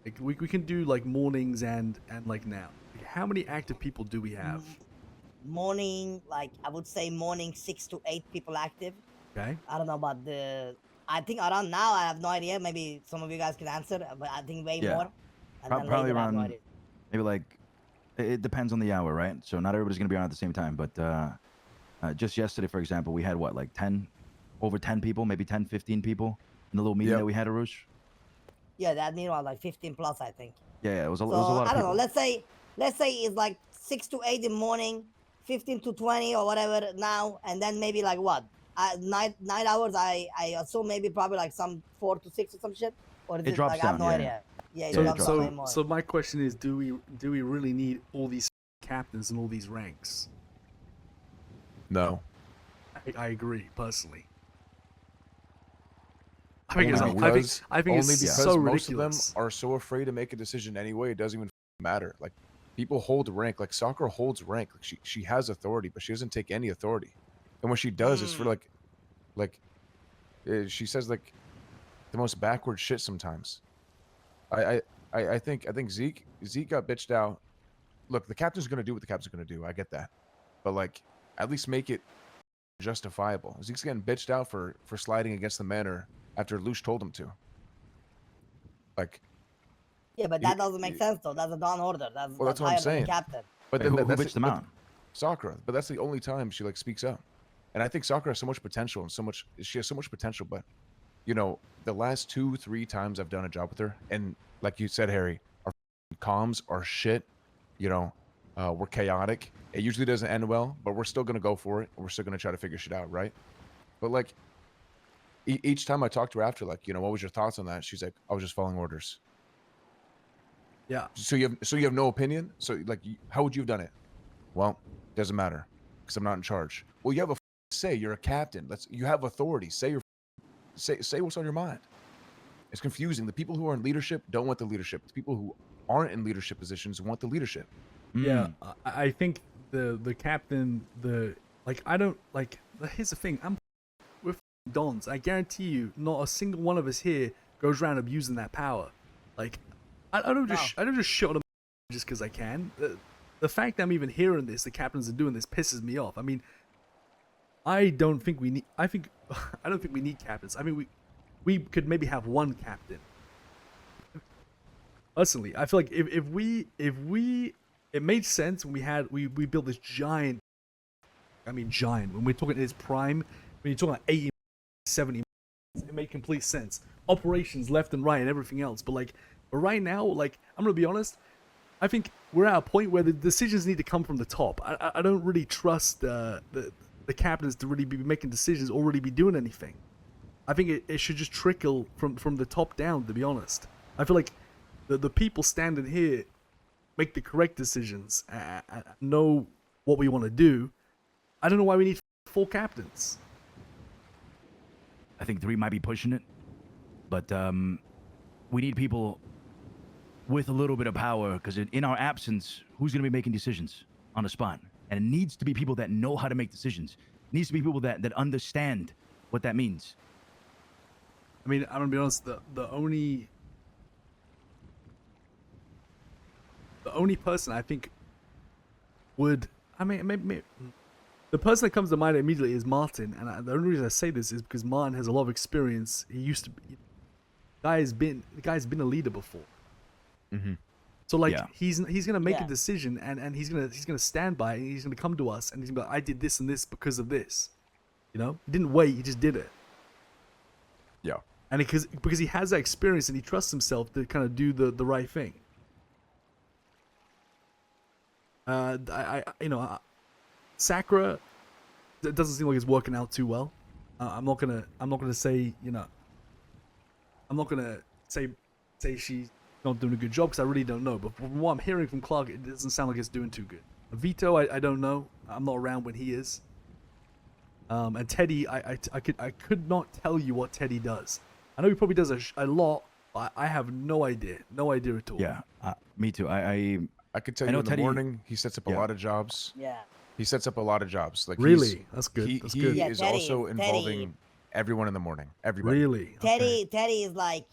Like we can do like mornings and like now. Like, how many active people do we have? Morning, like I would say morning 6 to 8 people active. Okay. I don't know about I think around now I have no idea. Maybe some of you guys can answer, but I think way more. And then Probably later I have no around idea. maybe like it depends on the hour, right? So not everybody's gonna be on at the same time, but just yesterday, for example, we had what, like over 10 people, maybe 10, 15 people in the little meeting that we had, Arush. Yeah, that meanwhile like 15 plus, I think. Yeah, it was a So, lot of I don't people. know. Let's say it's like 6 to 8 in the morning, 15 to 20 or whatever now, and then maybe like what? 9 hours. I assume maybe probably like some 4 to 6 or some shit. Or is It drops like I have down, no yeah. idea. Yeah, it So drops down way more. so my question is, do we really need all these captains and all these ranks? No. I agree personally. I Only think because it's so most ridiculous. of them are so afraid to make a decision anyway. It doesn't even matter. Like people hold rank. Like Sakura holds rank. Like she has authority, but she doesn't take any authority. And when she does, it's for she says like the most backward shit sometimes. I think Zeke got bitched out. Look, the captain's gonna do what the captain's gonna do. I get that, but like at least make it justifiable. Zeke's getting bitched out for sliding against the manor after Lush told him to. Like, yeah, but that doesn't make sense though. That's a dawn order. That's what higher I'm saying. than the captain. But Wait, then who bitched them out? Sakura. But that's the only time she like speaks up. And I think Sakura has so much potential and she has so much potential. But you know, the last 2-3 times I've done a job with her, and like you said, Harry, our comms are shit. You know, we're chaotic. It usually doesn't end well, but we're still gonna go for it. And we're still gonna try to figure shit out, right? But like each time I talk to her after, like, you know, what was your thoughts on that? She's like, I was just following orders. Yeah. So you have no opinion? So like, how would you have done it? Well, doesn't matter because I'm not in charge. Well, you have a say. You're a captain. You have authority. Say what's on your mind. It's confusing. The people who are in leadership don't want the leadership. The people who aren't in leadership positions want the leadership. Yeah, I think the captain, I don't like. Here's the thing. We're dons. I guarantee you, not a single one of us here goes around abusing that power. Like, I don't just shit on them just because I can. The fact that I'm even hearing this, the captains are doing this, pisses me off. I mean, I don't think we need. I don't think we need captains. I mean, we could maybe have one captain. Personally, I feel like if we it made sense when we built this giant. I mean, giant. When we're talking in its prime, when you're talking like 80, 70, it made complete sense. Operations left and right and everything else. But right now, like, I'm gonna be honest. I think we're at a point where the decisions need to come from the top. I don't really trust the captains to really be making decisions or really be doing anything. I think it should just trickle from the top down, to be honest. I feel like the people standing here make the correct decisions, know what we want to do. I don't know why we need 4 captains. I think 3 might be pushing it, but we need people with a little bit of power, because in our absence, who's going to be making decisions on the spot? And it needs to be people that know how to make decisions. It needs to be people that understand what that means. I mean, I'm gonna be honest. The only person I think would, I mean, maybe the person that comes to mind immediately is Martin, and the only reason I say this is because Martin has a lot of experience. He used to be, the guy's been a leader before. Mm-hmm. So he's gonna make a decision, and he's gonna stand by it, and he's gonna come to us and he's gonna be like, I did this and this because of this. You know, he didn't wait, he just did it. Yeah. And because he has that experience and he trusts himself to kind of do the right thing. Sakura, it doesn't seem like it's working out too well. I'm not gonna say, you know, I'm not gonna say she's not doing a good job because I really don't know. But from what I'm hearing from Clark, it doesn't sound like it's doing too good. Vito, I don't know. I'm not around when he is. And Teddy, I could not tell you what Teddy does. I know he probably does a lot, but I have no idea at all. Yeah, me too. I could tell you in the morning, he sets up a lot of jobs. Yeah. He sets up a lot of jobs. Like really, that's good. He is also involving everyone in the morning. Everybody. Really? Teddy is like,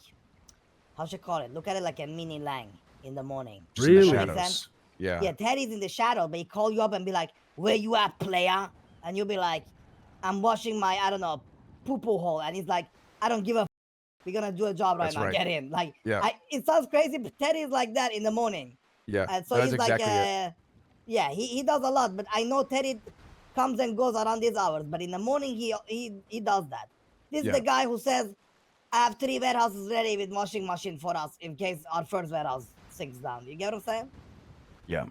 how should I call it? Look at it like a mini Lang in the morning. Just in the Really? shadows. Sense? Yeah. Yeah, Teddy's in the shadow, but he call you up and be like, "Where you at, player?" And you'll be like, "I'm washing my, I don't know, poo-poo hole." And he's like, "I don't give a. We're gonna do a job right That's now. right. Get in." Like, Yeah. it sounds crazy, but Teddy's like that in the morning. Yeah. And so that's he's like, exactly it. yeah, he does a lot. But I know Teddy comes and goes around these hours. But in the morning, he does that. This is Yeah. the guy who says, "I have 3 warehouses ready with washing machine for us in case our first warehouse sinks down." You get what I'm saying? Yeah.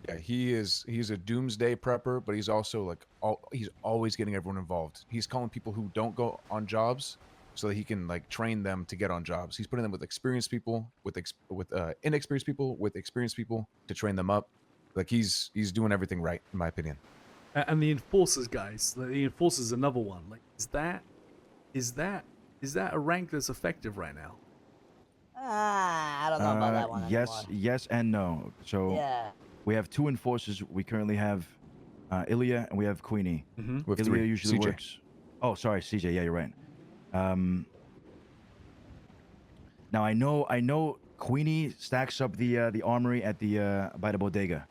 Yeah, he's a doomsday prepper, but he's also like he's always getting everyone involved. He's calling people who don't go on jobs so that he can like train them to get on jobs. He's putting them with experienced people, with inexperienced people, with experienced people to train them up. Like he's doing everything right, in my opinion. And the enforcers, guys. The enforcers, another one. Like, is that a rank that's effective right now? I don't know about that one Yes, anymore. yes, and no. So Yeah. we have 2 enforcers. We currently have Ilya and we have Queenie. Mm-hmm. With Ilya 3, usually CJ. works. Oh, sorry, CJ. Yeah, you're right. Now I know Queenie stacks up the armory at the by the bodega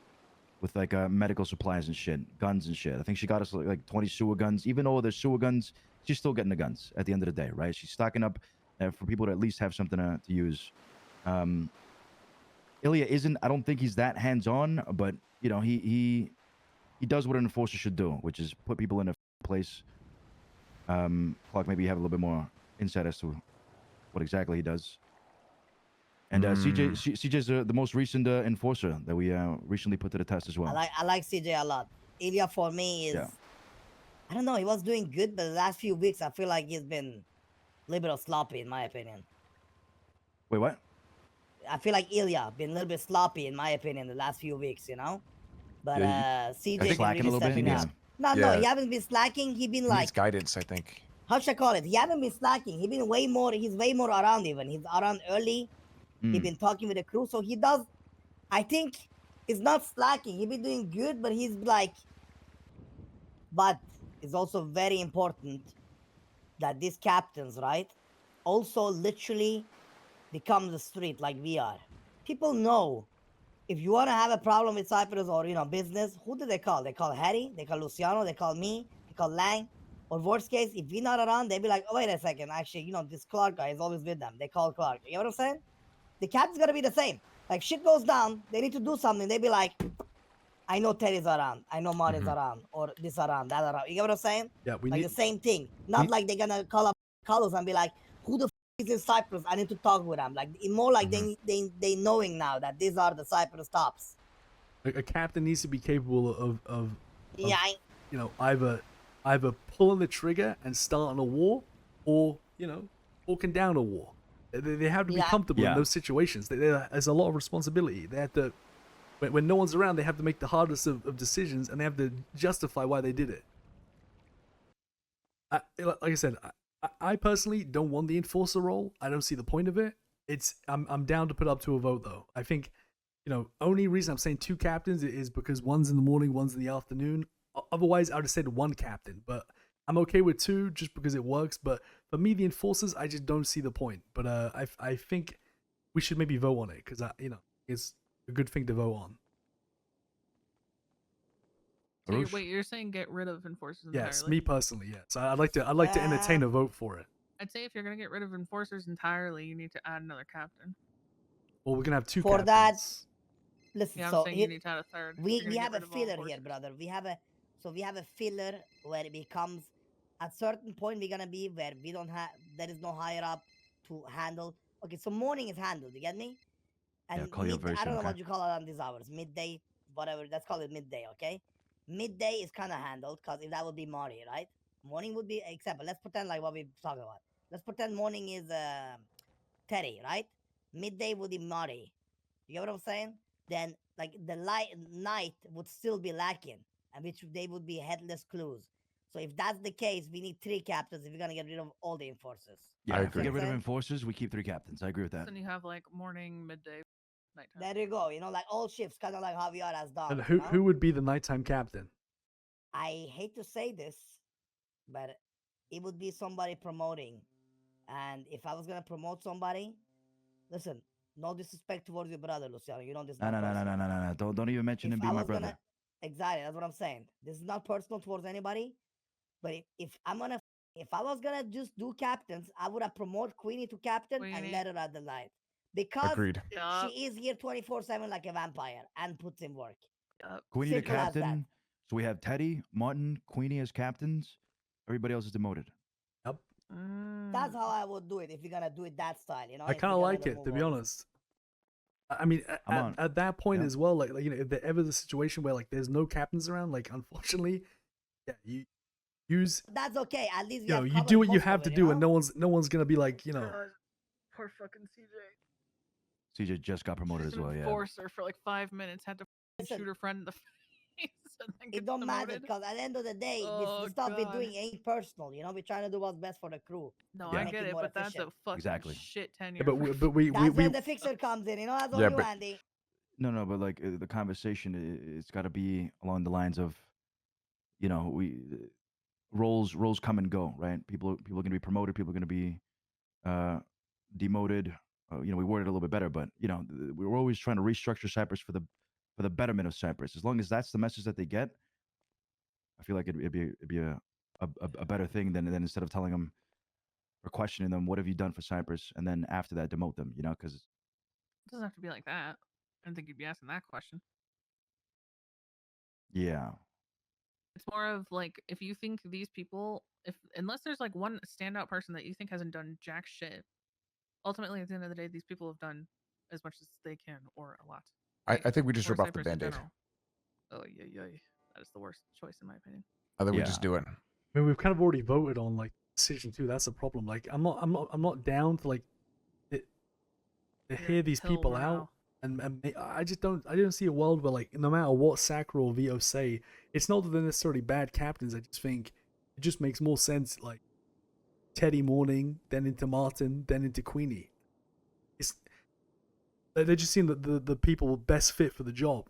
with like medical supplies and shit, guns and shit. I think she got us like 20 sewer guns. Even though there's sewer guns, she's still getting the guns at the end of the day, right? She's stocking up for people to at least have something to use. Ilya isn't. I don't think he's that hands-on, but you know he does what an enforcer should do, which is put people in a place. Clark, maybe you have a little bit more insight as to what exactly he does. And CJ's the most recent enforcer that we recently put to the test as well. I like CJ a lot. Ilya for me is, Yeah. I don't know, he was doing good, but the last few weeks I feel like he's been a little bit sloppy in my opinion. Wait, what? I feel like Ilya been a little bit sloppy in my opinion the last few weeks, you know. But Yeah, CJ like been slacking a really little bit, stepping yeah. up. No, Yeah. he haven't been slacking. He been He like, needs guidance, I think. how should I call it? He haven't been slacking. He been way more. He's way more around even. He's around early. He been talking with the crew, so he does. I think he's not slacking. He been doing good, but he's like. But it's also very important that these captains, right, also literally become the street like we are. People know if you want to have a problem with Cypress or business, who do they call? They call Harry, they call Luciano, they call me, they call Lang. Or worst case, if we're not around, they be like, "Oh, wait a second, actually, this Clark guy is always with them." They call Clark. You know what I'm saying? The captain's gonna be the same. Like shit goes down, they need to do something. They be like, "I know Teddy's around, I know Martin's around, or this around, that around." You get what I'm saying? Yeah, we Like need. the same thing. Not like they're gonna call up Carlos and be like, "Who the is in Cyprus? I need to talk with them." Like more like they knowing now that these are the Cyprus tops. A captain needs to be capable of Yeah, either pulling the trigger and starting a war, or walking down a war. They have to be Yeah. comfortable in Yeah. those situations. There's a lot of responsibility. They have to, when no one's around, they have to make the hardest of decisions, and they have to justify why they did it. Like I said, I personally don't want the enforcer role. I don't see the point of it. I'm down to put up to a vote though. I think, only reason I'm saying 2 captains is because one's in the morning, one's in the afternoon. Otherwise, I would have said 1 captain, but I'm okay with 2 just because it works. But for me, the enforcers, I just don't see the point. But I think we should maybe vote on it because it's a good thing to vote on. So you're, Arush? wait, you're saying get rid of enforcers entirely? Yes, me personally, yes. I'd like to entertain a vote for it. I'd say if you're gonna get rid of enforcers entirely, you need to add another captain. Well, we're gonna have 2 For that, captains. listen. Yeah, I'm so saying here, you need to add a third. if we you're gonna we get have a rid of all filler here, enforcers. brother. We have a filler where it becomes at certain point we're gonna be where we don't have there is no higher up to handle. Okay, so morning is handled. You get me? And Yeah, call you up very I don't soon, know okay? what you call it on these hours. Midday, whatever. Let's call it midday. Okay. Midday is kind of handled because if that would be Marty, right? Morning would be example. Let's pretend like what we talking about. Let's pretend morning is Teddy, right? Midday would be Marty. You get what I'm saying? Then like the night would still be lacking, and which they would be headless clues. So if that's the case, we need 3 captains if we're gonna get rid of all the enforcers. Yeah, I if we agree. get rid of Understand? enforcers, we keep 3 captains. I agree with that. Then you have like morning, midday, nighttime. There you go. Like all shifts, kind of like how we are as dogs. And you who know? would be the nighttime captain? I hate to say this, but it would be somebody promoting. And if I was gonna promote somebody, listen, no disrespect towards your brother, Luciano. You know this is No, not no, no, no, personal. no, no, no. Don't even mention him If I being my was brother. gonna, exactly, that's what I'm saying. This is not personal towards anybody. But if I'm gonna, if I was gonna just do captains, I would have promoted Queenie to captain and Queenie. let her at the night because Agreed. she Yup. is here 24/7 like a vampire and puts in work. Yup. Queenie the Simple as that. captain. So we have Teddy, Martin, Queenie as captains. Everybody else is demoted. Yep. That's Mm. how I would do it if you're gonna do it that style. You know, I if kind of you're like gonna it, to remove be all this- honest. I mean, I'm on. at that point Yeah. as well, like you know, if there ever the situation where like there's no captains around, like unfortunately, yeah, you use That's okay. At least you know have you covered do what you most have of to it, do, you and know? no one's gonna be like you know. God, poor fucking CJ. CJ just got promoted as well. Yeah. Enforcer for like 5 minutes, had to Listen, shoot her friend in the face, and then it gets don't matter demoted. because at the end of the day, Oh, the stuff we're God. doing ain't personal. You know, we're trying to do what's best for the crew. No, Yeah. I Make get it it, more but that's a efficient. fucking Exactly. shit tenure. Yeah, but for but we That's we where the fixer comes in. You know, that's on Yeah, you, but- Andy. No, but like the conversation, it's got to be along the lines of, you know, roles come and go, right? People are going to be promoted. People are going to be demoted. You know, we worded it a little bit better, but you know, we're always trying to restructure Cypress for the betterment of Cypress. As long as that's the message that they get, I feel like it'd be a better thing than instead of telling them or questioning them, what have you done for Cypress, and then after that demote them, you know, because It doesn't have to be like that. I don't think you'd be asking that question. yeah, It's more of like if you think these people, if unless there's like one standout person that you think hasn't done jack shit, ultimately at the end of the day, these people have done as much as they can or a lot. I think we just Or rip off the Cypress in band-aid. general. Oh yeah. That is the worst choice in my opinion. I think we Yeah. just do it. I mean, we've kind of already voted on like decision 2. That's the problem. Like, I'm not down to like to hear these Kill people morale. out, and I just don't see a world where like no matter what Sakura or Vito say, it's not that they're necessarily bad captains. I just think it just makes more sense like Teddy Morning, then into Martin, then into Queenie. It's they just seem the people best fit for the job.